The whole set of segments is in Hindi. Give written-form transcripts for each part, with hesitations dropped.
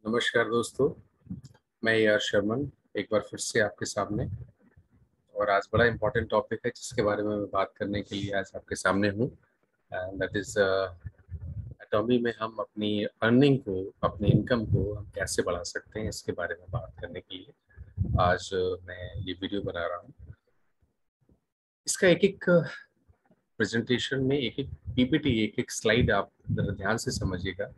नमस्कार दोस्तों, मैं यार शर्मन एक बार फिर से आपके सामने। और आज बड़ा इम्पोर्टेंट टॉपिक है जिसके बारे में मैं बात करने के लिए आज आपके सामने हूँ। एंड दैट इज एटॉमी में हम अपनी अर्निंग को, अपनी इनकम को हम कैसे बढ़ा सकते हैं, इसके बारे में बात करने के लिए आज मैं ये वीडियो बना रहा हूँ। इसका एक एक प्रेजेंटेशन में, एक एक पीपीटी, एक एक स्लाइड आप जरा ध्यान से समझिएगा।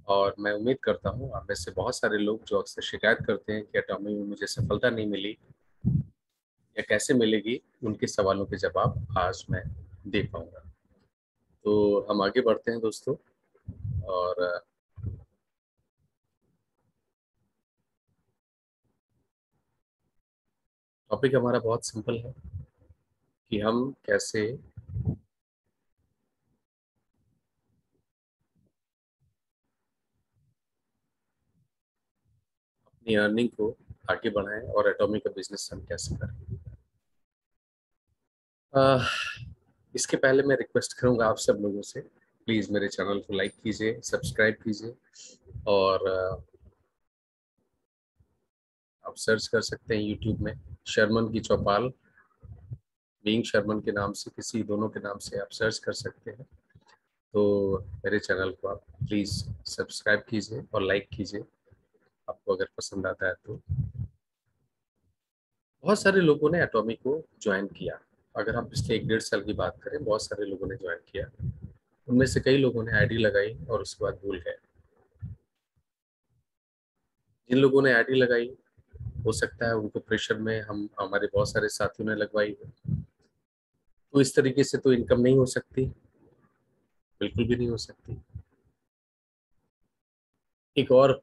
और मैं उम्मीद करता हूँ आप में से बहुत सारे लोग जो अक्सर शिकायत करते हैं कि एटॉमी में मुझे सफलता नहीं मिली या कैसे मिलेगी, उनके सवालों के जवाब आज मैं दे पाऊंगा। तो हम आगे बढ़ते हैं दोस्तों। और टॉपिक हमारा बहुत सिंपल है कि हम कैसे अपनी अर्निंग को आगे बढ़ाएं और एटॉमी का बिजनेस हम कैसे करें। अह, इसके पहले मैं रिक्वेस्ट करूंगा आप सब लोगों से, प्लीज़ मेरे चैनल को लाइक कीजिए, सब्सक्राइब कीजिए। और आप सर्च कर सकते हैं यूट्यूब में शर्मन की चौपाल, बीइंग शर्मन के नाम से, किसी दोनों के नाम से आप सर्च कर सकते हैं। तो मेरे चैनल को आप प्लीज़ सब्सक्राइब कीजिए और लाइक कीजिए, आपको अगर पसंद आता है तो। बहुत सारे लोगों ने एटॉमी को ज्वाइन किया। अगर हम पिछले 1 डेढ़ साल की बात करें, बहुत सारे लोगों ने ज्वाइन किया। उनमें से कई लोगों ने आईडी लगाई और उसके बाद भूल गए। जिन लोगों ने आईडी लगाई, हो सकता है उनको प्रेशर में हम, हमारे बहुत सारे साथियों ने लगवाई है। तो इस तरीके से तो इनकम नहीं हो सकती, बिल्कुल भी नहीं हो सकती। एक और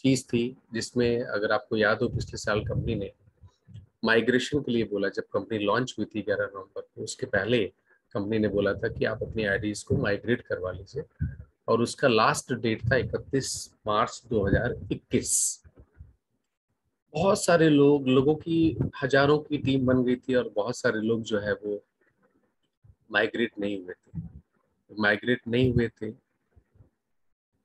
चीज थी जिसमें, अगर आपको याद हो, पिछले साल कंपनी ने माइग्रेशन के लिए बोला। जब कंपनी लॉन्च हुई थी 11 नवंबर को, उसके पहले कंपनी ने बोला था कि आप अपनी आईडीज को माइग्रेट करवा लीजिए। और उसका लास्ट डेट था 31 मार्च 2021। बहुत सारे लोगों की हजारों की टीम बन गई थी और बहुत सारे लोग जो है वो माइग्रेट नहीं हुए थे। माइग्रेट नहीं हुए थे।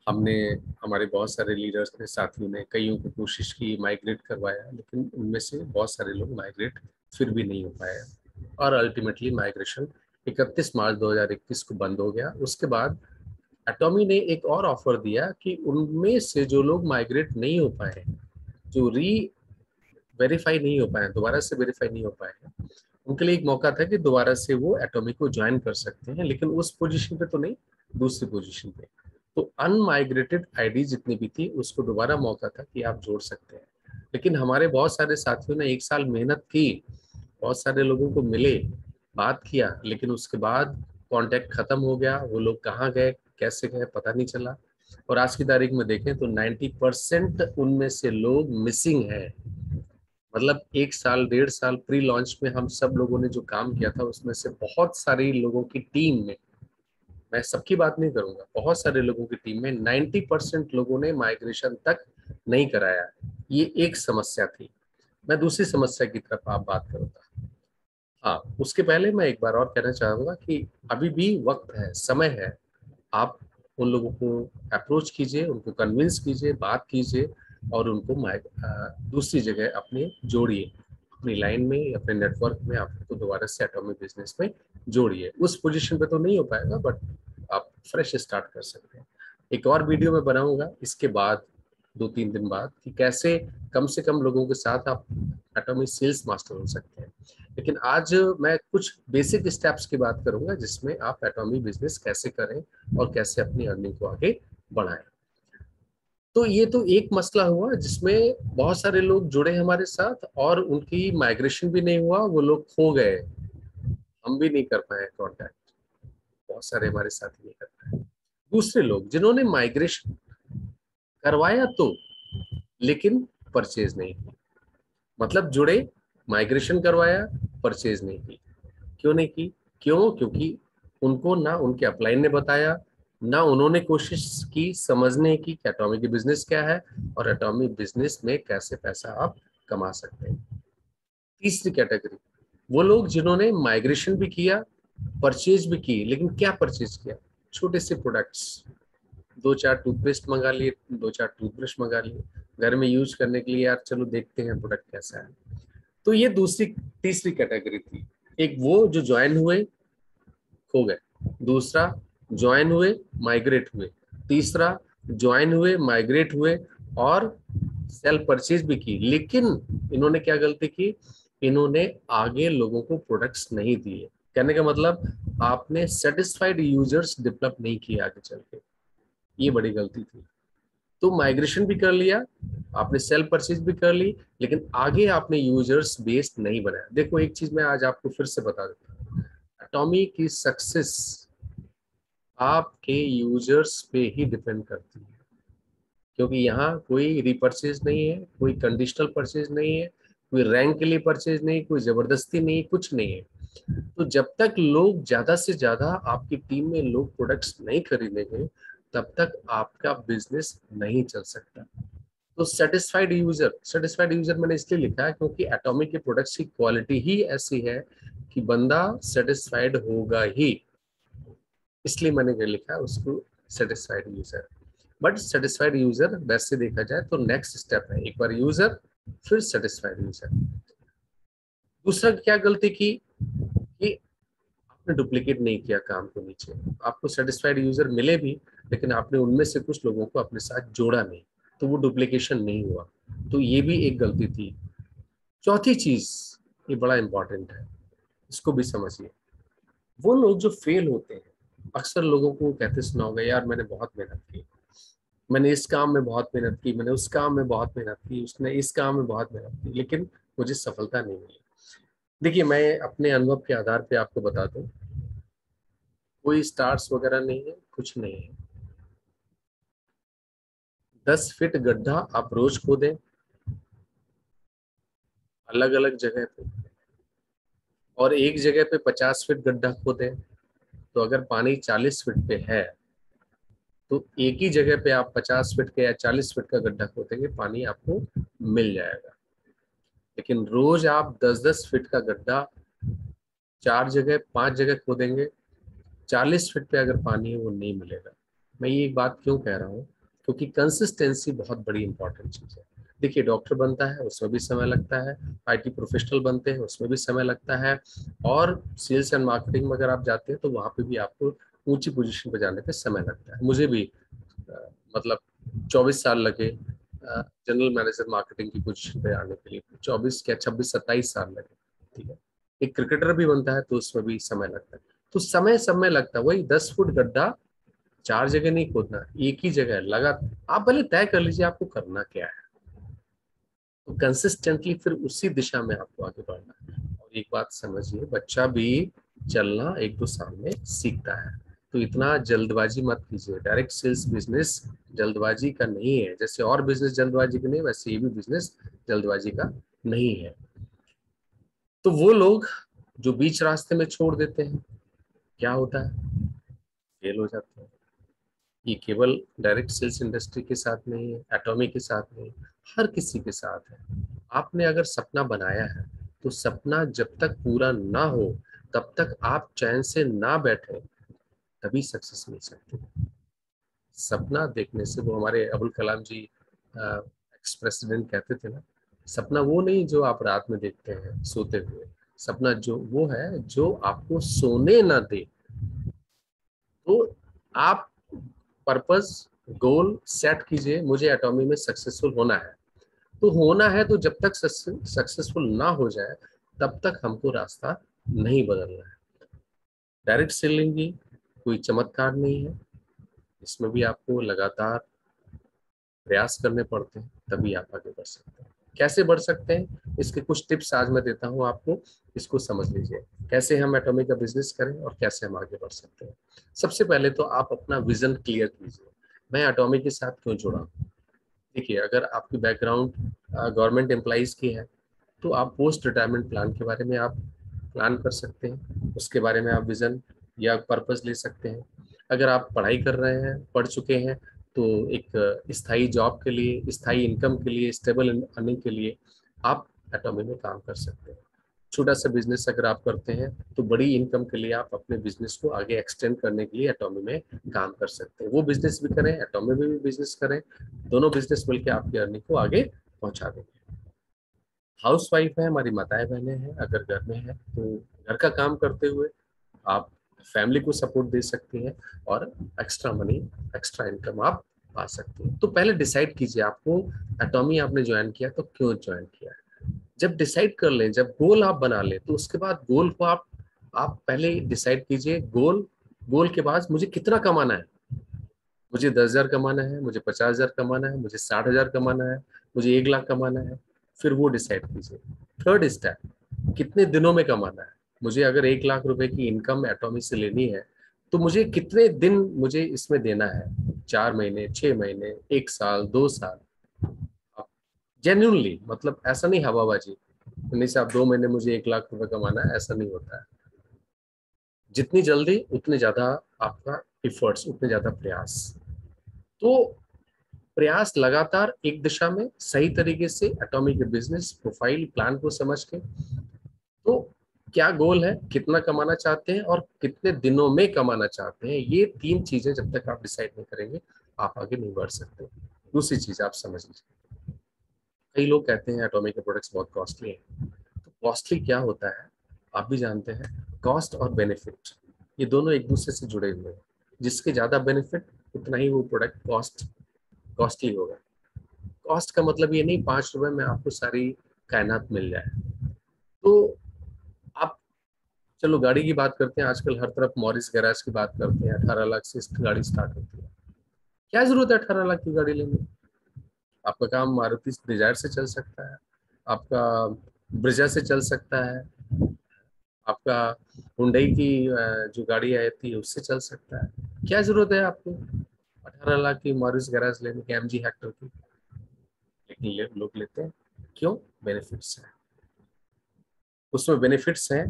हमने, हमारे बहुत सारे लीडर्स ने, साथियों ने, कईयों को कोशिश की, माइग्रेट करवाया, लेकिन उनमें से बहुत सारे लोग माइग्रेट फिर भी नहीं हो पाए। और अल्टीमेटली माइग्रेशन 31 मार्च 2021 को बंद हो गया। उसके बाद एटॉमी ने एक और ऑफर दिया कि उनमें से जो लोग माइग्रेट नहीं हो पाए, जो री वेरीफाई नहीं हो पाए, दोबारा से वेरीफाई नहीं हो पाए हैं, उनके लिए एक मौका था कि दोबारा से वो एटॉमी को ज्वाइन कर सकते हैं, लेकिन उस पोजीशन पे तो नहीं, दूसरी पोजीशन पे। तो अनमाइग्रेटेड आईडी जितनी भी थी, उसको दोबारा मौका था कि आप जोड़ सकते हैं। लेकिन हमारे बहुत सारे साथियों ने 1 साल मेहनत की, बहुत सारे लोगों को मिले, बात किया, लेकिन उसके बाद कांटेक्ट खत्म हो गया। वो लोग कहाँ गए, कैसे गए, पता नहीं चला। और आज की तारीख में देखें तो 90% उनमें से लोग मिसिंग है। मतलब 1 साल 1.5 साल प्री लॉन्च में हम सब लोगों ने जो काम किया था, उसमें से बहुत सारे लोगों की टीम में, मैं सबकी बात नहीं करूंगा, बहुत सारे लोगों की टीम में 90% लोगों ने माइग्रेशन तक नहीं कराया। ये एक समस्या थी। मैं दूसरी समस्या की तरफ आप बात करूंगा। हाँ, उसके पहले मैं एक बार और कहना चाहूंगा कि अभी भी वक्त है, समय है। आप उन लोगों को अप्रोच कीजिए, उनको कन्विंस कीजिए, बात कीजिए और उनको दूसरी जगह अपने जोड़िए, अपनी लाइन में, अपने नेटवर्क में आप उनको दोबारा से एटॉमिक बिजनेस में जोड़िए। उस पोजीशन पे तो नहीं हो पाएगा, बट आप फ्रेश स्टार्ट कर सकते हैं। एक और वीडियो में बनाऊंगा इसके बाद, 2-3 दिन बाद, कि कैसे कम से कम लोगों के साथ आप एटॉमिक सेल्स मास्टर हो सकते हैं। लेकिन आज मैं कुछ बेसिक स्टेप्स की बात करूंगा जिसमें आप एटॉमिक बिजनेस कैसे करें और कैसे अपनी अर्निंग को आगे बढ़ाएं। तो ये तो एक मसला हुआ जिसमें बहुत सारे लोग जुड़े हमारे साथ और उनकी माइग्रेशन भी नहीं हुआ, वो लोग खो गए, हम भी नहीं कर पाए कांटेक्ट, बहुत सारे हमारे साथ नहीं कर पाए। दूसरे लोग जिन्होंने माइग्रेशन करवाया तो, लेकिन परचेज नहीं की, मतलब जुड़े, माइग्रेशन करवाया, परचेज नहीं की। क्यों नहीं की? क्यों? क्योंकि उनको ना उनके अपलाइन ने बताया, ना उन्होंने कोशिश की समझने की कि एटॉमिक बिजनेस क्या है और एटॉमिक बिजनेस में कैसे पैसा आप कमा सकते हैं। तीसरी कैटेगरी, वो लोग जिन्होंने माइग्रेशन भी किया, परचेज भी की, लेकिन क्या परचेज किया? छोटे से प्रोडक्ट्स, दो चार टूथपेस्ट मंगा लिए, दो चार टूथब्रश मंगा लिए घर में यूज करने के लिए, यार चलो देखते हैं प्रोडक्ट कैसा है। तो ये दूसरी तीसरी कैटेगरी थी। एक वो जो ज्वाइन हुए खो गए, दूसरा ज्वाइन हुए माइग्रेट हुए, तीसरा ज्वाइन हुए माइग्रेट हुए और सेल परचेज भी की। लेकिन इन्होंने क्या गलती की, इन्होंने आगे लोगों को प्रोडक्ट्स नहीं दिए। कहने का मतलब आपने सेटिस्फाइड यूजर्स डेवलप नहीं किया आगे चल के, ये बड़ी गलती थी। तो माइग्रेशन भी कर लिया आपने, सेल परचेज भी कर ली, लेकिन आगे आपने यूजर्स बेस नहीं बनाया। देखो एक चीज मैं आज आपको फिर से बता देता हूँ, एटॉमी की सक्सेस आपके यूजर्स पे ही डिपेंड करती है, क्योंकि यहाँ कोई रीपरचेज नहीं है, कोई कंडीशनल परचेज नहीं है, कोई रैंक के लिए परचेज नहीं, कोई जबरदस्ती नहीं, कुछ नहीं है। तो जब तक लोग ज्यादा से ज्यादा आपकी टीम में लोग प्रोडक्ट्स नहीं खरीदेंगे, तब तक आपका बिजनेस नहीं चल सकता। तो सेटिस्फाइड यूजर मैंने इसलिए लिखा है क्योंकि एटॉमिक के प्रोडक्ट्स की क्वालिटी ही ऐसी है कि बंदा सेटिस्फाइड होगा ही, इसलिए मैंने क्या लिखा है उसको satisfied user. But satisfied user वैसे देखा जाए तो नेक्स्ट स्टेप है, एक बार यूजर फिर सेटिस्फाइड यूजर। दूसरा क्या गलती की कि आपने डुप्लीकेट नहीं किया काम को नीचे। आपको सेटिस्फाइड यूजर मिले भी, लेकिन आपने उनमें से कुछ लोगों को अपने साथ जोड़ा नहीं, तो वो डुप्लीकेशन नहीं हुआ। तो ये भी एक गलती थी। चौथी चीज, ये बड़ा इंपॉर्टेंट है, इसको भी समझिए। वो लोग जो फेल होते हैं, अक्सर लोगों को कहते सुना होगा, यार मैंने बहुत मेहनत की, मैंने इस काम में बहुत मेहनत की, मैंने उस काम में बहुत मेहनत की, उसने इस काम में बहुत मेहनत की, लेकिन मुझे सफलता नहीं मिली। देखिए मैं अपने अनुभव के आधार पे आपको बता दूं, कोई स्टार्स वगैरह नहीं है, कुछ नहीं है। 10 फीट गड्ढा आप रोज खोदें अलग अलग जगह पे, और एक जगह पे 50 फीट गड्ढा खोदें, तो अगर पानी 40 फीट पे है तो एक ही जगह पे आप 50 फीट का या 40 फीट का गड्ढा खोदेंगे, पानी आपको मिल जाएगा। लेकिन रोज आप 10-10 फीट का गड्ढा 4 जगह 5 जगह खोदेंगे, 40 फीट पे अगर पानी है वो नहीं मिलेगा। मैं ये एक बात क्यों कह रहा हूँ, क्योंकि कंसिस्टेंसी बहुत बड़ी इंपॉर्टेंट चीज है। देखिए डॉक्टर बनता है उसमें भी समय लगता है, आईटी प्रोफेशनल बनते हैं उसमें भी समय लगता है, और सेल्स एंड मार्केटिंग में अगर आप जाते हैं तो वहां पे भी आपको ऊंची पोजीशन पे जाने पे समय लगता है। मुझे भी मतलब 24 साल लगे जनरल मैनेजर मार्केटिंग की पोजीशन पे आने के लिए, 24 क्या 26-27 साल लगे। ठीक है, एक क्रिकेटर भी बनता है तो उसमें भी समय लगता है। तो समय सब में लगता है। वही 10 फुट गड्ढा 4 जगह नहीं खोदना, एक ही जगह लगा। आप पहले तय कर लीजिए आपको करना क्या है, तो कंसिस्टेंटली फिर उसी दिशा में आपको आगे बढ़ना है। और एक बात समझिए, बच्चा भी चलना 1-2 साल में सीखता है, तो इतना जल्दबाजी मत कीजिए। डायरेक्ट सेल्स बिजनेस जल्दबाजी का नहीं है, जैसे और बिजनेस जल्दबाजी का नहीं, वैसे ये भी बिजनेस जल्दबाजी का नहीं है। तो वो लोग जो बीच रास्ते में छोड़ देते हैं, क्या होता है, फेल हो जाते हैं। ये केवल डायरेक्ट सेल्स इंडस्ट्री के साथ नहीं है, एटॉमी के साथ नहीं, हर किसी के साथ है। आपने अगर सपना बनाया है तो सपना जब तक पूरा ना हो तब तक आप चैन से ना बैठे, तभी सक्सेस मिल सकती है। सपना देखने से, वो हमारे अबुल कलाम जी एक्स प्रेसिडेंट कहते थे ना, सपना वो नहीं जो आप रात में देखते हैं सोते हुए, सपना जो वो है जो आपको सोने ना दे। तो आप पर्पस गोल सेट कीजिए, मुझे एटॉमी में सक्सेसफुल होना है। तो होना है तो जब तक सक्सेसफुल ना हो जाए तब तक हमको रास्ता नहीं बदलना है। डायरेक्ट सेलिंग भी कोई चमत्कार नहीं है, इसमें भी आपको लगातार प्रयास करने पड़ते हैं, तभी आप आगे बढ़ सकते हैं। कैसे बढ़ सकते हैं, इसके कुछ टिप्स आज मैं देता हूं आपको, इसको समझ लीजिए कैसे हम एटॉमिक का बिजनेस करें और कैसे हम आगे बढ़ सकते हैं। सबसे पहले तो आप अपना विजन क्लियर कीजिए, मैं एटॉमिक के साथ क्यों जुड़ा। देखिए अगर आपकी बैकग्राउंड गवर्नमेंट एम्प्लॉइज की है तो आप पोस्ट रिटायरमेंट प्लान के बारे में आप प्लान कर सकते हैं, उसके बारे में आप विजन या पर्पस ले सकते हैं। अगर आप पढ़ाई कर रहे हैं, पढ़ चुके हैं, तो एक स्थायी जॉब के लिए, स्थायी इनकम के लिए, स्टेबल अर्निंग के लिए आप एटॉमी में काम कर सकते हैं। छोटा सा बिजनेस अगर आप करते हैं तो बड़ी इनकम के लिए आप अपने बिजनेस को आगे एक्सटेंड करने के लिए एटॉमी में काम कर सकते हैं। वो बिजनेस भी करें, एटॉमी में भी बिजनेस करें, दोनों बिजनेस मिलकर आपकी अर्निंग को आगे पहुंचा देंगे। हाउस वाइफ है, हमारी माताएं बहनें हैं, अगर घर में है तो घर का काम करते हुए आप फैमिली को सपोर्ट दे सकती हैं और एक्स्ट्रा मनी, एक्स्ट्रा इनकम आप पा सकते हैं। तो पहले डिसाइड कीजिए आपको एटॉमी आपने ज्वाइन किया तो क्यों ज्वाइन किया है। जब डिसाइड कर लें, जब गोल आप बना लें, तो उसके बाद गोल को आप पहले डिसाइड कीजिए। गोल गोल के बाद मुझे कितना कमाना है, मुझे 10,000 कमाना है, मुझे 50,000 कमाना है, मुझे 60,000 कमाना है, मुझे 1 लाख कमाना है, फिर वो डिसाइड कीजिए। थर्ड स्टेप, कितने दिनों में कमाना है। मुझे अगर 1 लाख रुपए की इनकम एटॉमी से लेनी है तो मुझे कितने दिन मुझे इसमें देना है, 4 महीने, 6 महीने, 1 साल, 2 साल। जेन्यूनली, मतलब ऐसा नहीं हवाबाजी, नहीं से आप 2 महीने मुझे 1 लाख रुपए कमाना है, ऐसा नहीं होता है। जितनी जल्दी उतने ज्यादा आपका इफर्ट्स, उतने ज्यादा प्रयास। तो प्रयास लगातार एक दिशा में सही तरीके से एटॉमिक बिजनेस प्रोफाइल प्लान को समझ के, तो क्या गोल है, कितना कमाना चाहते हैं और कितने दिनों में कमाना चाहते हैं, ये 3 चीजें जब तक आप डिसाइड नहीं करेंगे आप आगे नहीं बढ़ सकते। दूसरी चीज आप समझ लीजिए, कई लोग कहते हैं एटॉमिक के प्रोडक्ट्स बहुत कॉस्टली हैं। तो कॉस्टली क्या होता है आप भी जानते हैं। कॉस्ट और बेनिफिट ये दोनों एक दूसरे से जुड़े हुए हैं। जिसके ज्यादा बेनिफिट उतना ही वो प्रोडक्ट कॉस्टली होगा। कॉस्ट का मतलब ये नहीं 5 रुपए में आपको सारी कायनात मिल जाए। तो आप, चलो गाड़ी की बात करते हैं, आजकल हर तरफ मॉरिस गैराज की बात करते हैं, 18 लाख से गाड़ी स्टार्ट होती है। क्या जरूरत है 18 लाख की गाड़ी लेने। आपका काम मारुति डिजायर से चल सकता है, आपका ब्रिजा से चल सकता है, आपका हुंडई की जो गाड़ी आई थी उससे चल सकता है। क्या जरूरत है आपको 18 लाख की मॉरिस गैराज लेने की, एमजी हेक्टर की। लेकिन लोग लेते हैं क्यों, बेनिफिट्स है, उसमें बेनिफिट्स हैं।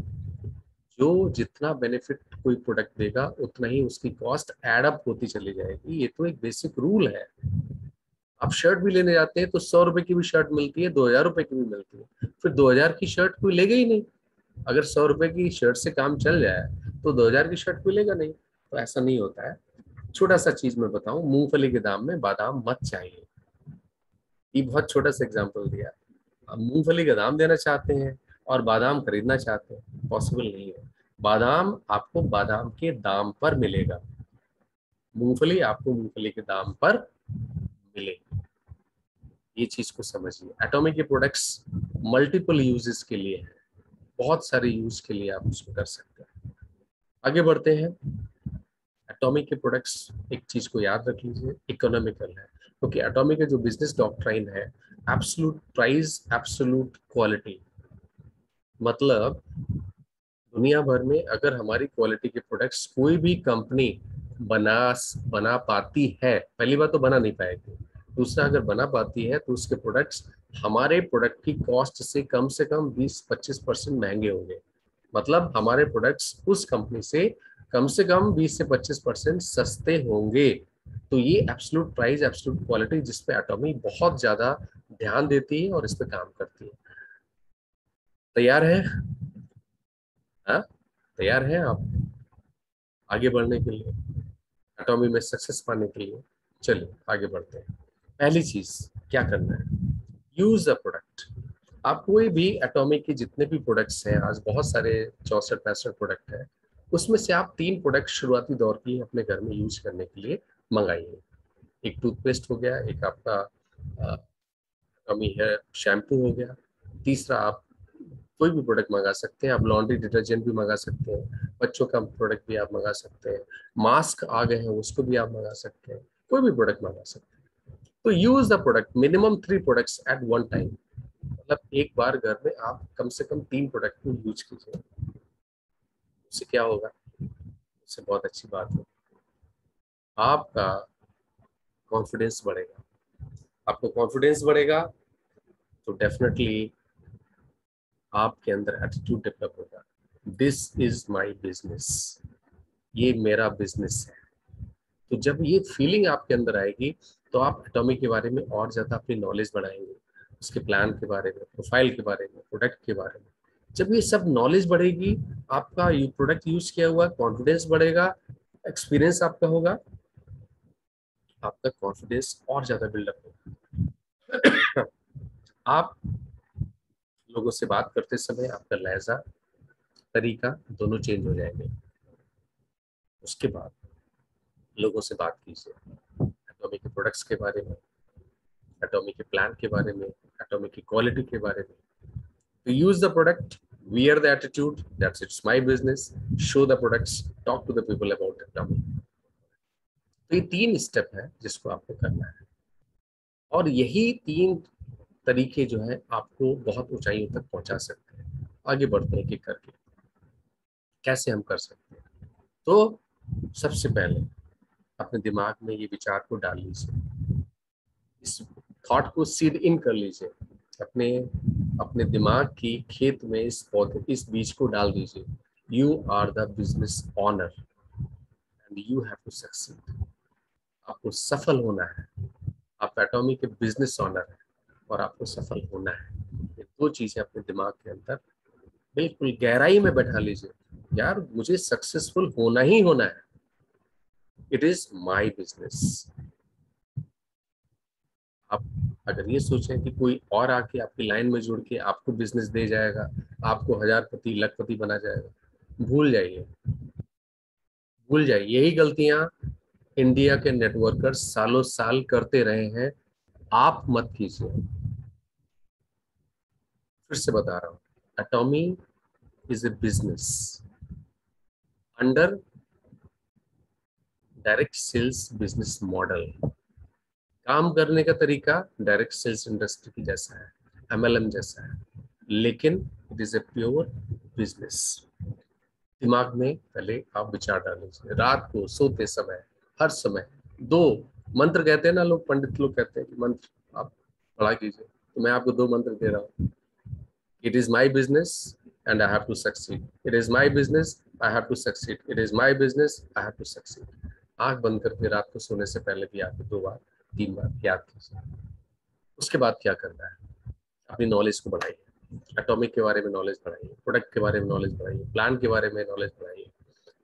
जो जितना बेनिफिट कोई प्रोडक्ट देगा उतना ही उसकी कॉस्ट एड अप होती चली जाएगी। ये तो एक बेसिक रूल है। आप शर्ट भी लेने जाते हैं तो 100 रुपए की भी शर्ट मिलती है, 2,000 रुपए की भी मिलती है, फिर 2,000 की शर्ट कोई लेगा ही नहीं। अगर 100 रुपए की शर्ट से काम चल जाए तो 2,000 की शर्ट कोई लेगा नहीं। तो ऐसा नहीं होता है। छोटा सा चीज मैं बताऊं, मूंगफली के दाम में बादाम मत चाहिए। ये बहुत छोटा सा एग्जांपल दिया। आप मूंगफली का दाम देना चाहते हैं और बादाम खरीदना चाहते हैं, पॉसिबल नहीं है। बादाम आपको बादाम के दाम पर मिलेगा, मूंगफली आपको मूंगफली के दाम पर मिलेगी। ये चीज को समझिए। एटॉमिक के प्रोडक्ट्स मल्टीपल यूजेस के लिए है, बहुत सारे यूज के लिए आप उसको कर सकते हैं। आगे बढ़ते हैं। एटॉमिक के प्रोडक्ट्स, एक चीज को याद रख लीजिए, इकोनॉमिकल है, क्योंकि एटॉमिक का जो बिजनेस डॉक्ट्राइन है, एब्सोल्यूट प्राइस, एब्सोल्यूट क्वालिटी। मतलब दुनिया भर में अगर हमारी क्वालिटी के प्रोडक्ट्स कोई भी कंपनी बना बना पाती है, पहली बात तो बना नहीं पाएगी, दूसरा अगर बना पाती है तो उसके प्रोडक्ट्स हमारे प्रोडक्ट की कॉस्ट से कम 20-25% महंगे होंगे। मतलब हमारे प्रोडक्ट्स उस कंपनी से कम 20 से 25% सस्ते होंगे। तो ये एब्सोल्यूट प्राइस, एब्सोल्यूट क्वालिटी, जिसपे एटॉमी बहुत ज्यादा ध्यान देती है और इस पे काम करती है। तैयार है? हाँ, तैयार हैं आप आगे बढ़ने के लिए, एटॉमी में सक्सेस पाने के लिए? चलिए आगे बढ़ते हैं। पहली चीज क्या करना है, यूज द प्रोडक्ट। आप कोई भी एटॉमिक के जितने भी प्रोडक्ट्स हैं, आज बहुत सारे 64-65 प्रोडक्ट हैं, उसमें से आप 3 प्रोडक्ट शुरुआती दौर के लिए अपने घर में यूज करने के लिए मंगाइए। एक टूथपेस्ट हो गया, एक आपका एटॉमी हेयर शैम्पू हो गया, तीसरा आप कोई भी प्रोडक्ट मंगा सकते हैं। आप लॉन्ड्री डिटर्जेंट भी मंगा सकते हैं, बच्चों का प्रोडक्ट भी आप मंगा सकते हैं, मास्क आ गए हैं उसको भी आप मंगा सकते हैं, कोई भी प्रोडक्ट मंगा सकते हैं। तो use the product, minimum 3 products at one time. मतलब एक बार घर में आप कम से कम 3 प्रोडक्ट को यूज कीजिए। उससे क्या होगा, उससे बहुत अच्छी बात है, आपका कॉन्फिडेंस बढ़ेगा। आपको कॉन्फिडेंस बढ़ेगा तो डेफिनेटली आपके अंदर एटीट्यूड डेवलप होगा। दिस इज माई बिजनेस, ये मेरा बिजनेस है। तो जब ये फीलिंग आपके अंदर आएगी तो आप एटॉमिक के बारे में और ज्यादा अपनी नॉलेज बढ़ाएंगे, उसके प्लान के बारे में, प्रोफाइल के बारे में, प्रोडक्ट के बारे में। जब ये सब नॉलेज बढ़ेगी, आपका प्रोडक्ट यूज किया हुआ कॉन्फिडेंस बढ़ेगा, एक्सपीरियंस आपका होगा, आपका कॉन्फिडेंस और ज्यादा बिल्डअप होगा। आप लोगों से बात करते समय आपका लहजा, तरीका दोनों चेंज हो जाएंगे। उसके बाद लोगों से बात कीजिए एटॉमिक के प्रोडक्ट्स के बारे में, एटॉमिक के प्लान के बारे में, एटॉमिक की क्वालिटी के बारे में। To use the product, wear the attitude, that's it's my business, show the products, talk to the people about it. तो ये 3 स्टेप है जिसको आपको करना है, और यही 3 तरीके जो है आपको बहुत ऊंचाइयों तक पहुंचा सकते हैं। आगे बढ़ते हैं एक करके, कैसे हम कर सकते हैं। तो सबसे पहले अपने दिमाग में ये विचार को डाल लीजिए, इस थॉट को सीड इन कर लीजिए, अपने अपने दिमाग की खेत में इस पौधे, इस बीज को डाल दीजिए। You are the business owner and you have to succeed. आपको सफल होना है, आप एटॉमिक के बिजनेस ऑनर है और आपको सफल होना है। ये 2 चीजें अपने दिमाग के अंदर बिल्कुल गहराई में बैठा लीजिए। यार मुझे सक्सेसफुल होना ही होना है, इट इज माई बिजनेस। आप अगर ये सोचें कि कोई और आके आपकी लाइन में जुड़ के आपको बिजनेस दे जाएगा, आपको हजारपति लखपति बना जाएगा, भूल जाइए, भूल जाइए। यही गलतियां इंडिया के नेटवर्कर्स सालों साल करते रहे हैं, आप मत कीजिए। फिर से बता रहा हूं, Atomy is a business under direct sales business model. काम करने का तरीका डायरेक्ट सेल्स इंडस्ट्री की जैसा है, एमएलएम जैसा है, लेकिन it is a pure business. दिमाग में पहले आप विचार डाल लीजिए, रात को सोते समय, हर समय 2 मंत्र कहते हैं ना लोग, पंडित लोग कहते हैं कि मंत्र आप पढ़ा कीजिए, तो मैं आपको 2 मंत्र दे रहा हूँ। It is my business and I have to succeed, it is my business I have to succeed, it is my business I have to succeed. आंख बंद करके रात को सोने से पहले भी आपको 2 बार 3 बार याद कीजिए। उसके बाद क्या करना है, अपनी नॉलेज को बढ़ाइए, एटॉमिक के बारे में नॉलेज बढ़ाइए, प्रोडक्ट के बारे में नॉलेज बढ़ाइए, प्लान के बारे में नॉलेज बढ़ाइए,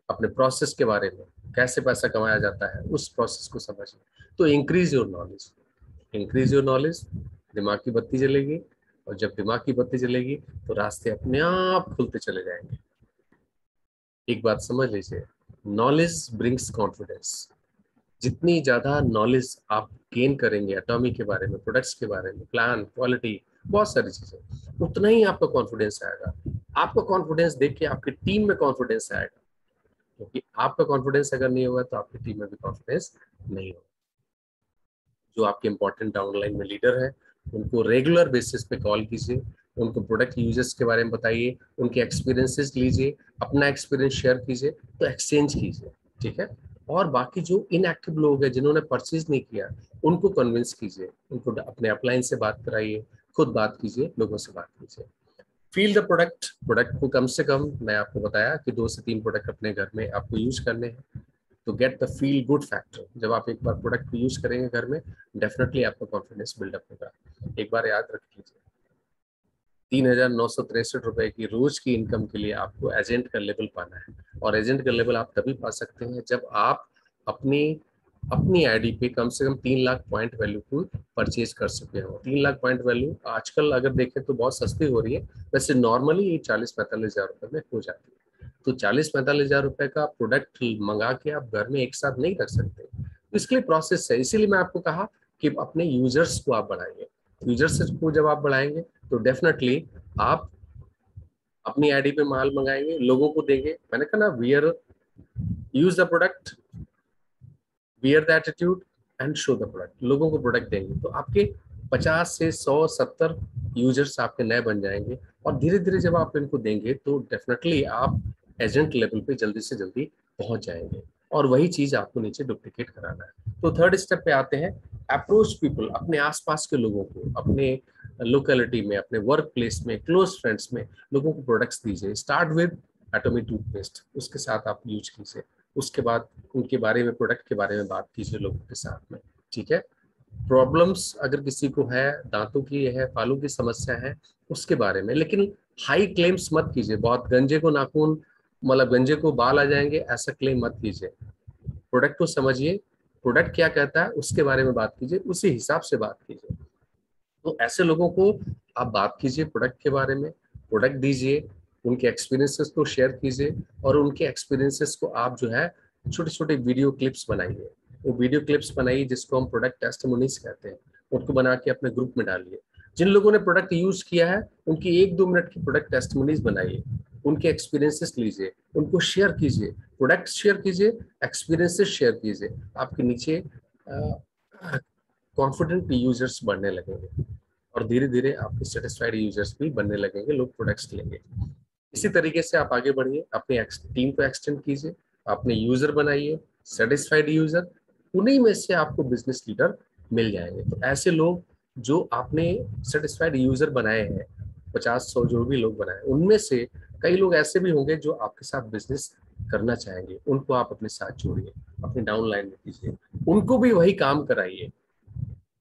अपने प्रोसेस के बारे में, कैसे पैसा कमाया जाता है उस प्रोसेस को समझिए। तो increase your knowledge, increase your knowledge, दिमाग की बत्ती जलेगी, और जब दिमाग की बत्ती जलेगी तो रास्ते अपने आप खुलते चले जाएंगे। एक बात समझ लीजिए, नॉलेज ब्रिंग्स कॉन्फिडेंस। जितनी ज्यादा नॉलेज आप गेन करेंगे एटॉमिक के बारे में, प्रोडक्ट्स के बारे में, प्लान, क्वालिटी, बहुत सारी चीजें, उतना ही आपका कॉन्फिडेंस आएगा। आपका कॉन्फिडेंस देख के आपकी टीम में कॉन्फिडेंस आएगा, क्योंकि आपका कॉन्फिडेंस अगर नहीं होगा तो आपकी टीम में भी कॉन्फिडेंस नहीं होगा। जो आपके इंपॉर्टेंट डाउनलाइन में लीडर है, उनको रेगुलर बेसिस पे कॉल कीजिए, उनको प्रोडक्ट यूजर्स के बारे में बताइए, उनके एक्सपीरियंसेस लीजिए, अपना एक्सपीरियंस शेयर कीजिए, तो एक्सचेंज कीजिए, ठीक है। और बाकी जो इनएक्टिव लोग हैं जिन्होंने परचेज नहीं किया, उनको कन्विंस कीजिए, उनको अपने अपलाइन से बात कराइए, खुद बात कीजिए, लोगों से बात कीजिए। फील द प्रोडक्ट, प्रोडक्ट को कम से कम, मैं आपको बताया कि 2 से 3 प्रोडक्ट अपने घर में आपको यूज करने हैं, तो get the feel good factor. जब आप एक बार प्रोडक्ट को यूज करेंगे घर में, डेफिनेटली आपका कॉन्फिडेंस बिल्डअप होगा। एक बार याद रख लीजिए, 3,963 रुपए की रोज की इनकम के लिए आपको एजेंट का लेवल पाना है, और एजेंट का लेवल आप तभी पा सकते हैं जब आप अपनी अपनी आईडी पे कम से कम 3 लाख पॉइंट वैल्यू को परचेज कर सके हो। 3 लाख पॉइंट वैल्यू आजकल अगर देखें तो बहुत सस्ती हो रही है, वैसे नॉर्मली ये 40-45 हजार रुपए में हो जाती है। तो 40-45 हजार रुपए का प्रोडक्ट मंगा के आप घर में एक साथ नहीं रख सकते, तो इसके लिए प्रोसेस है। इसीलिए मैं आपको कहा कि अपने यूजर्स को आप बढ़ाइए। यूजर्स को जब आप बढ़ाएंगे तो डेफिनेटली आप अपनी आईडी पे माल मंगाएंगे, लोगों को देंगे। मैंने कहा ना, wear, use the product, wear the attitude and show the product. लोगों को प्रोडक्ट देंगे तो आपके 50 से 100-70 यूजर्स आपके नए बन जाएंगे, और धीरे धीरे जब आप इनको देंगे तो डेफिनेटली आप एजेंट लेवल पे जल्दी से जल्दी पहुंच जाएंगे, और वही चीज आपको नीचे डुप्लीकेट कराना है। तो 3rd स्टेप पे आते हैं, अप्रोच पीपल। अपने आसपास के लोगों को, अपने लोकेलिटी में, अपने वर्क प्लेस में, क्लोज फ्रेंड्स में लोगों को प्रोडक्ट्स दीजिए। स्टार्ट विद एटॉमिक टूथपेस्ट, उसके साथ आप यूज कीजिए, उसके बाद उनके बारे में, प्रोडक्ट के बारे में बात कीजिए लोगों के साथ में, ठीक है। प्रॉब्लम्स अगर किसी को है, दांतों की है, बालों की समस्या है, उसके बारे में, लेकिन हाई क्लेम्स मत कीजिए, बहुत गंजे को नाखून मतलब गंजे को बाल आ जाएंगे ऐसा क्लेम मत कीजिए। प्रोडक्ट को समझिए, प्रोडक्ट क्या कहता है उसके बारे में बात कीजिए, उसी हिसाब से बात कीजिए। तो ऐसे लोगों को आप बात कीजिए प्रोडक्ट के बारे में, प्रोडक्ट दीजिए, उनके एक्सपीरियंसेस को शेयर कीजिए, और उनके एक्सपीरियंसेस को आप जो है छोटे छोटे वीडियो क्लिप्स बनाइए। वो वीडियो क्लिप्स बनाइए जिसको हम प्रोडक्ट टेस्टिमोनीज कहते हैं, उनको बना के अपने ग्रुप में डालिए। जिन लोगों ने प्रोडक्ट यूज किया है उनकी 1-2 मिनट की प्रोडक्ट टेस्टिमोनीज बनाइए, उनके एक्सपीरियंसेस लीजिए, उनको शेयर कीजिए, प्रोडक्ट शेयर कीजिए, एक्सपीरियंसेस शेयर कीजिए। आपके नीचे कॉन्फिडेंट यूजर्स बढ़ने लगेंगे और धीरे धीरे आपके सेटिस्फाइड यूजर्स भी बनने लगेंगे, लोग प्रोडक्ट्स लेंगे। इसी तरीके से आप आगे बढ़िए, अपनी टीम को एक्सटेंड कीजिए, अपने यूजर बनाइए, सेटिस्फाइड यूजर, उन्हीं में से आपको बिजनेस लीडर मिल जाएंगे। तो ऐसे लोग जो आपने सेटिस्फाइड यूजर बनाए हैं, 50-100 जो भी लोग बनाए, उनमें से कई लोग ऐसे भी होंगे जो आपके साथ बिजनेस करना चाहेंगे, उनको आप अपने साथ जोड़िए, अपने डाउन लाइन में कीजिए, उनको भी वही काम कराइए।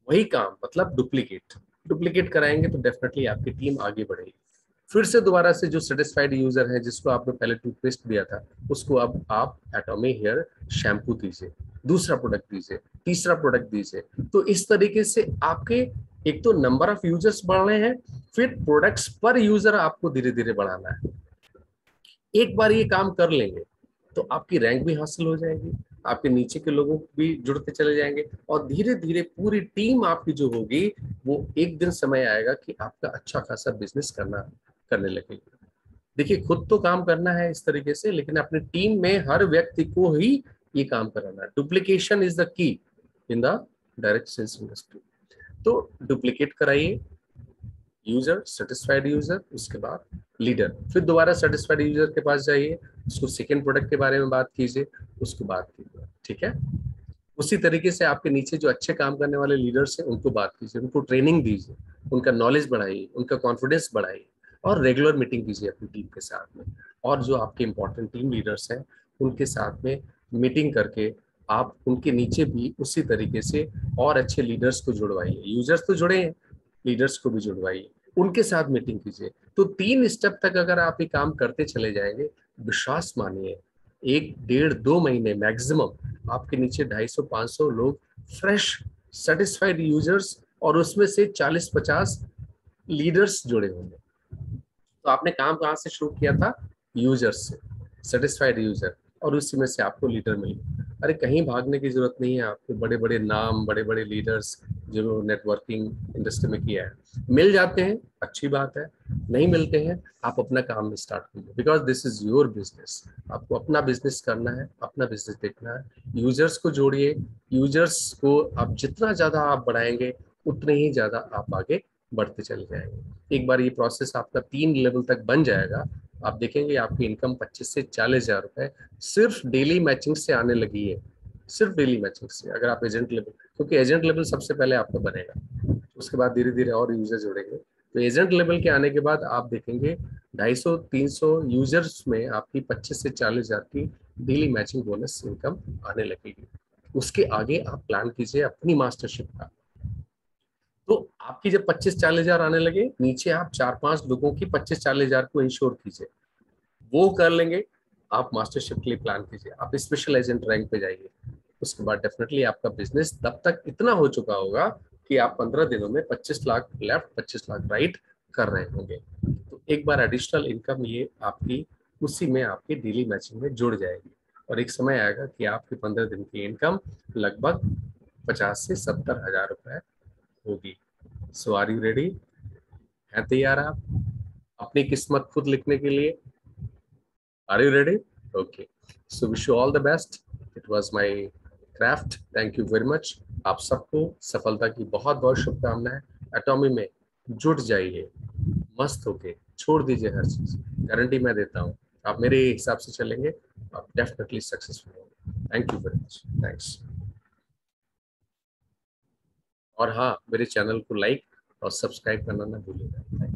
वही काम मतलब डुप्लीकेट डुप्लीकेट कराएंगे तो डेफिनेटली आपकी टीम आगे बढ़ेगी। फिर से दोबारा से जो सेटिस्फाइड यूजर है जिसको आपने पहले टूथपेस्ट दिया था, उसको अब आप एटॉमी हेयर शैम्पू दीजिए, दूसरा प्रोडक्ट दीजिए, तीसरा प्रोडक्ट दीजिए। तो इस तरीके से आपके एक तो नंबर ऑफ यूजर्स बढ़ रहे हैं, फिर प्रोडक्ट्स पर यूजर आपको धीरे धीरे बढ़ाना है। एक बार ये काम कर लेंगे तो आपकी रैंक भी हासिल हो जाएगी, आपके नीचे के लोगों भी जुड़ते चले जाएंगे, और धीरे धीरे पूरी टीम आपकी जो होगी वो एक दिन समय आएगा कि आपका अच्छा खासा बिजनेस करने लगेगी। देखिए, खुद तो काम करना है इस तरीके से, लेकिन अपनी टीम में हर व्यक्ति को ही ये काम कराना है। Duplication is the key in the direct sales industry. तो डुप्लीकेट कराइए, यूजर, सेटिस्फाइड यूजर, उसके बाद लीडर, फिर दोबारा सेटिस्फाइड यूजर के पास जाइए, उसको सेकेंड प्रोडक्ट के बारे में बात कीजिए, उसको बात कीजिए, ठीक है। उसी तरीके से आपके नीचे जो अच्छे काम करने वाले लीडर्स हैं उनको बात कीजिए, उनको ट्रेनिंग दीजिए, उनका नॉलेज बढ़ाइए, उनका कॉन्फिडेंस बढ़ाइए, और रेगुलर मीटिंग कीजिए अपनी टीम के साथ में। और जो आपके इंपॉर्टेंट टीम लीडर्स हैं उनके साथ में मीटिंग करके आप उनके नीचे भी उसी तरीके से और अच्छे लीडर्स को जुड़वाइए। यूजर्स तो जुड़े हैं, लीडर्स को भी जुड़वाइए, उनके साथ मीटिंग कीजिए। तो 3 स्टेप तक अगर आप ये काम करते चले जाएंगे, विश्वास मानिए 1-1.5-2 महीने मैक्सिमम आपके नीचे 250-500 लोग फ्रेश सेटिस्फाइड यूजर्स और उसमें से 40-50 लीडर्स जुड़े होंगे। तो आपने काम कहाँ से शुरू किया था? यूजर्स से, सेटिस्फाइड यूजर, और उसी में से आपको लीडर मिले। अरे कहीं भागने की जरूरत नहीं है आपको। बड़े बड़े नाम, बड़े बड़े लीडर्स जो नेटवर्किंग इंडस्ट्री में किया है मिल जाते हैं, अच्छी बात है। नहीं मिलते हैं, आप अपना काम स्टार्ट कीजिए, because this is your business. आपको अपना बिजनेस करना है, अपना बिजनेस देखना है। यूजर्स को जोड़िए, यूजर्स को आप जितना ज्यादा आप बढ़ाएंगे उतने ही ज्यादा आप आगे बढ़ते चले जाएंगे। एक बार ये प्रोसेस आपका 3 लेवल तक बन जाएगा, आप देखेंगे आपकी इनकम 25 से 40 हजार रुपए सिर्फ डेली मैचिंग से आने लगी है। सिर्फ डेली मैचिंग से, अगर आप एजेंट लेवल, क्योंकि एजेंट लेवल सबसे पहले आपका बनेगा, उसके बाद धीरे धीरे और यूजर जुड़ेंगे। तो एजेंट लेवल के आने के बाद आप देखेंगे 250-300 यूजर्स में आपकी 25 से 40 हजार की डेली मैचिंग बोनस इनकम आने लगेगी। उसके आगे आप प्लान कीजिए अपनी मास्टरशिप का। तो आपकी जब 25-40 हजार आने लगे, नीचे आप 4-5 लोगों की 25-40 हजार को इंश्योर कीजिए, वो कर लेंगे। आप मास्टरशिप के लिए प्लान कीजिए, आप स्पेशल एजेंट रैंक पे जाइए। उसके बाद डेफिनेटली आपका बिजनेस तब तक इतना हो चुका होगा कि आप 15 दिनों में 25 लाख लेफ्ट 25 लाख राइट कर रहे होंगे। तो एक बार एडिशनल इनकम ये आपकी उसी में आपकी डेली मैचिंग में जुड़ जाएगी, और एक समय आएगा कि आपकी 15 दिन की इनकम लगभग 50 से 70 हजार रुपए होगी। So are you ready? है तैयार आप अपनी किस्मत खुद लिखने के लिए? Are you ready? Okay, so wish you all the best. It was my craft, thank you very much. आप सबको सफलता की बहुत बहुत शुभकामनाएं। एटॉमी में जुट जाइए, मस्त होके छोड़ दीजिए हर चीज, गारंटी मैं देता हूँ। आप मेरे हिसाब से चलेंगे, आप डेफिनेटली सक्सेसफुल होंगे। Thank you very much, thanks. और हाँ, मेरे चैनल को लाइक और सब्सक्राइब करना ना भूलिएगा।